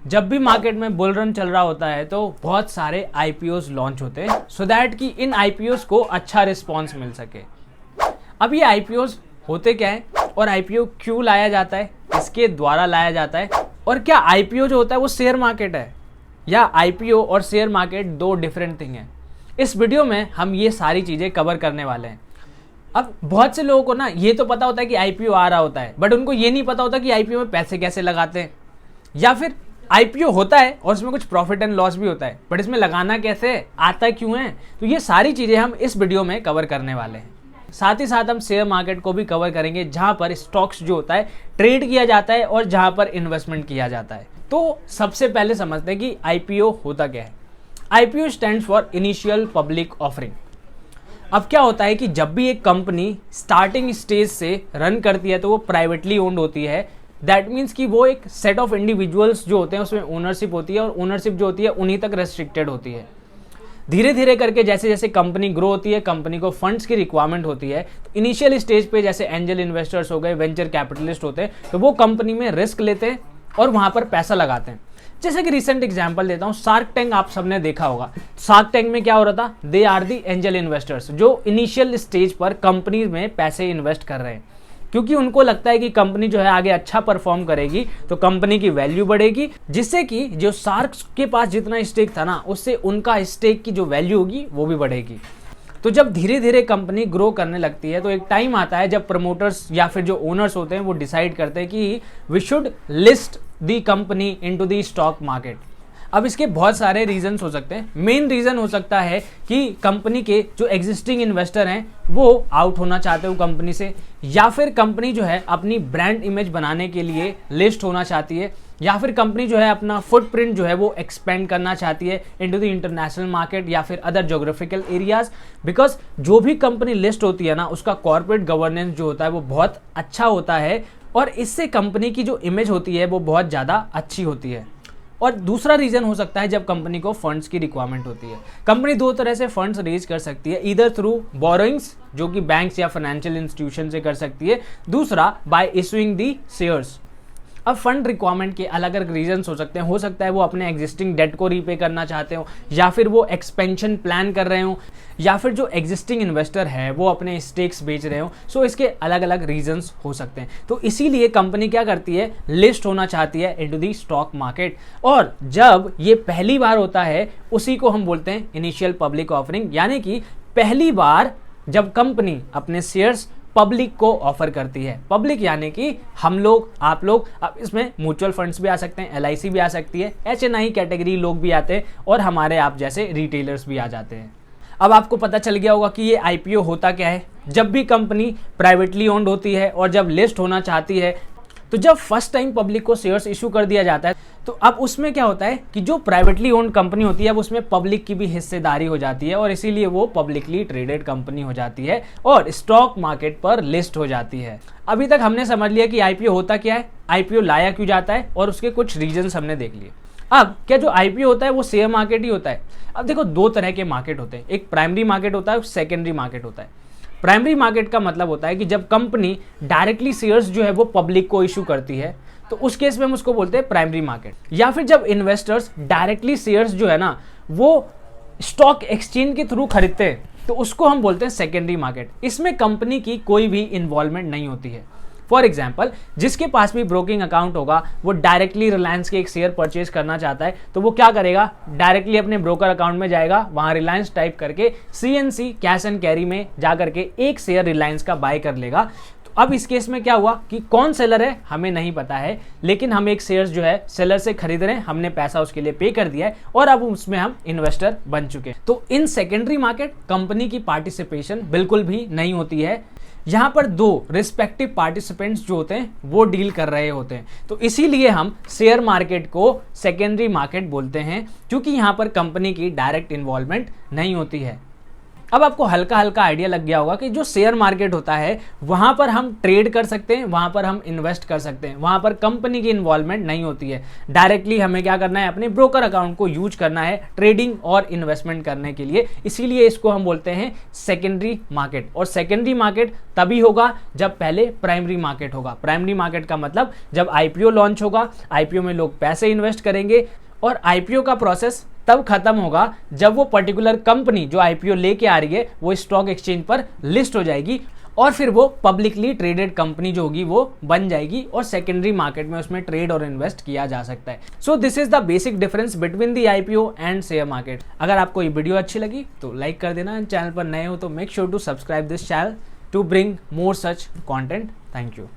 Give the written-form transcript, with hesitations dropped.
जब भी मार्केट में बुल रन चल रहा होता है तो बहुत सारे आईपीओस लॉन्च होते हैं सो दैट कि इन आईपीओस को अच्छा रिस्पॉन्स मिल सके। अब ये आईपीओस होते क्या है और आईपीओ क्यों लाया जाता है, इसके द्वारा लाया जाता है, और क्या आईपीओ जो होता है वो शेयर मार्केट है या आईपीओ और शेयर मार्केट दो डिफरेंट थिंग है। इस वीडियो में हम ये सारी चीज़ें कवर करने वाले हैं। अब बहुत से लोगों को ना ये तो पता होता है कि आईपीओ आ रहा होता है, बट उनको ये नहीं पता होता कि आईपीओ में पैसे कैसे लगाते हैं, या फिर आईपीओ होता है और इसमें कुछ प्रॉफिट एंड लॉस भी होता है, बट इसमें लगाना कैसे है, आता क्यों है। तो ये सारी चीज़ें हम इस वीडियो में कवर करने वाले हैं। साथ ही साथ हम शेयर मार्केट को भी कवर करेंगे, जहां पर स्टॉक्स जो होता है ट्रेड किया जाता है और जहां पर इन्वेस्टमेंट किया जाता है। तो सबसे पहले समझते हैं कि आईपीओ होता क्या है। IPO stands for initial public offering. अब क्या होता है कि जब भी एक कंपनी स्टार्टिंग स्टेज से रन करती है तो वो प्राइवेटली ओन्ड होती है। दैट मीन्स कि वो एक सेट ऑफ इंडिविजुअल्स जो होते हैं उसमें ओनरशिप होती है, और ओनरशिप जो होती है उन्हीं तक रेस्ट्रिक्टेड होती है। धीरे धीरे करके जैसे जैसे कंपनी ग्रो होती है, कंपनी को फंड्स की रिक्वायरमेंट होती है, तो इनिशियल स्टेज पे जैसे एंजल इन्वेस्टर्स हो गए, वेंचर कैपिटलिस्ट होते हैं, तो वो कंपनी में रिस्क लेते हैं और वहां पर पैसा लगाते हैं। जैसे कि रिसेंट एग्जांपल देता हूं, शार्क टैंक आप सबने देखा होगा। शार्क टैंक में क्या हो रहा था, they are the angel investors जो इनिशियल स्टेज पर कंपनी में पैसे इन्वेस्ट कर रहे हैं, क्योंकि उनको लगता है कि कंपनी जो है आगे अच्छा परफॉर्म करेगी तो कंपनी की वैल्यू बढ़ेगी, जिससे कि जो शार्क्स के पास जितना स्टेक था ना, उससे उनका स्टेक की जो वैल्यू होगी वो भी बढ़ेगी। तो जब धीरे धीरे कंपनी ग्रो करने लगती है तो एक टाइम आता है जब प्रमोटर्स या फिर जो ओनर्स होते हैं वो डिसाइड करते हैं कि we should list the company into the stock market. अब इसके बहुत सारे रीजंस हो सकते हैं। मेन रीजन हो सकता है कि कंपनी के जो एग्जिस्टिंग इन्वेस्टर हैं वो आउट होना चाहते हो कंपनी से, या फिर कंपनी जो है अपनी ब्रांड इमेज बनाने के लिए लिस्ट होना चाहती है, या फिर कंपनी जो है अपना फुटप्रिंट जो है वो एक्सपेंड करना चाहती है इनटू द इंटरनेशनल मार्केट या फिर अदर ज्योग्राफिकल एरियाज। बिकॉज जो भी कंपनी लिस्ट होती है ना, उसका कॉर्पोरेट गवर्नेंस जो होता है वो बहुत अच्छा होता है, और इससे कंपनी की जो इमेज होती है वो बहुत ज़्यादा अच्छी होती है। और दूसरा रीजन हो सकता है जब कंपनी को फंड्स की रिक्वायरमेंट होती है। कंपनी दो तरह से फंड्स रेज कर सकती है, ईदर थ्रू बोरोइंग्स जो कि बैंक्स या फाइनेंशियल इंस्टीट्यूशन से कर सकती है, दूसरा बाय इशूइंग दी शेयर्स। अब फंड रिक्वायरमेंट के अलग अलग रीजंस हो सकते हैं। हो सकता है वो अपने एग्जिस्टिंग डेट को रीपे करना चाहते हो, या फिर वो एक्सपेंशन प्लान कर रहे हो, या फिर जो एग्जिस्टिंग इन्वेस्टर है वो अपने स्टेक्स बेच रहे हो। सो इसके अलग अलग रीजंस हो सकते हैं। तो इसीलिए कंपनी क्या करती है, लिस्ट होना चाहती है इनटू दी स्टॉक मार्केट। और जब ये पहली बार होता है उसी को हम बोलते हैं इनिशियल पब्लिक ऑफरिंग, यानी कि पहली बार जब कंपनी अपने शेयर्स पब्लिक को ऑफर करती है। पब्लिक यानी कि हम लोग, आप लोग। अब इसमें म्यूचुअल फंड्स भी आ सकते हैं, एलआईसी भी आ सकती है, एचएनआई कैटेगरी लोग भी आते हैं, और हमारे आप जैसे रिटेलर्स भी आ जाते हैं। अब आपको पता चल गया होगा कि ये आईपीओ होता क्या है। जब भी कंपनी प्राइवेटली ओन्ड होती है और जब लिस्ट होना चाहती है, तो जब फर्स्ट टाइम पब्लिक को शेयर्स इशू कर दिया जाता है, तो अब उसमें क्या होता है कि जो प्राइवेटली ओन्ड कंपनी होती है अब उसमें पब्लिक की भी हिस्सेदारी हो जाती है, और इसीलिए वो पब्लिकली ट्रेडेड कंपनी हो जाती है और स्टॉक मार्केट पर लिस्ट हो जाती है। अभी तक हमने समझ लिया कि आईपीओ होता क्या है, आईपीओ लाया क्यों जाता है, और उसके कुछ रीजंस हमने देख लिए। अब क्या जो आईपीओ होता है वो शेयर मार्केट ही होता है? अब देखो, दो तरह के मार्केट होते हैं, एक प्राइमरी मार्केट होता है, सेकेंडरी मार्केट होता है। प्राइमरी मार्केट का मतलब होता है कि जब कंपनी डायरेक्टली शेयर्स जो है वो पब्लिक को इशू करती है, तो उस केस में हम उसको बोलते हैं प्राइमरी मार्केट। या फिर जब इन्वेस्टर्स डायरेक्टली शेयर्स जो है ना वो स्टॉक एक्सचेंज के थ्रू खरीदते हैं, तो उसको हम बोलते हैं सेकेंडरी मार्केट। इसमें कंपनी की कोई भी इन्वॉल्वमेंट नहीं होती है। फॉर एग्जाम्पल, जिसके पास भी ब्रोकिंग अकाउंट होगा वो डायरेक्टली रिलायंस के एक शेयर परचेज करना चाहता है, तो वो क्या करेगा, डायरेक्टली अपने ब्रोकर अकाउंट में जाएगा, वहां रिलायंस टाइप करके सीएनसी कैश एंड कैरी में जा करके एक शेयर रिलायंस का बाय कर लेगा। तो अब इस केस में क्या हुआ कि कौन सेलर है हमें नहीं पता है, लेकिन हम एक शेयर्स जो है सेलर से खरीद रहे हैं, हमने पैसा उसके लिए पे कर दिया है और अब उसमें हम इन्वेस्टर बन चुके हैं। तो इन सेकेंडरी मार्केट कंपनी की पार्टिसिपेशन बिल्कुल भी नहीं होती है। यहाँ पर दो रिस्पेक्टिव पार्टिसिपेंट्स जो होते हैं वो डील कर रहे होते हैं, तो इसीलिए हम शेयर मार्केट को सेकेंडरी मार्केट बोलते हैं, क्योंकि यहाँ पर कंपनी की डायरेक्ट इन्वॉल्वमेंट नहीं होती है। अब आपको हल्का हल्का आइडिया लग गया होगा कि जो शेयर मार्केट होता है वहां पर हम ट्रेड कर सकते हैं, वहां पर हम इन्वेस्ट कर सकते हैं, वहां पर कंपनी की इन्वॉल्वमेंट नहीं होती है। डायरेक्टली हमें क्या करना है, अपने ब्रोकर अकाउंट को यूज करना है ट्रेडिंग और इन्वेस्टमेंट करने के लिए। इसीलिए इसको हम बोलते हैं सेकेंडरी मार्केट। और सेकेंडरी मार्केट तभी होगा जब पहले प्राइमरी मार्केट होगा। प्राइमरी मार्केट का मतलब जब आईपीओ लॉन्च होगा, आईपीओ में लोग पैसे इन्वेस्ट करेंगे और आईपीओ का प्रोसेस तब खत्म होगा जब वो पर्टिकुलर कंपनी जो आईपीओ लेके आ रही है वो स्टॉक एक्सचेंज पर लिस्ट हो जाएगी और फिर वो पब्लिकली ट्रेडेड कंपनी जो होगी वो बन जाएगी और सेकेंडरी मार्केट में उसमें ट्रेड और इन्वेस्ट किया जा सकता है। So this is the basic difference between the IPO and share market. अगर आपको ये वीडियो अच्छी लगी तो लाइक कर देना, चैनल पर नए हो तो make sure to subscribe this channel to bring more such content. Thank you.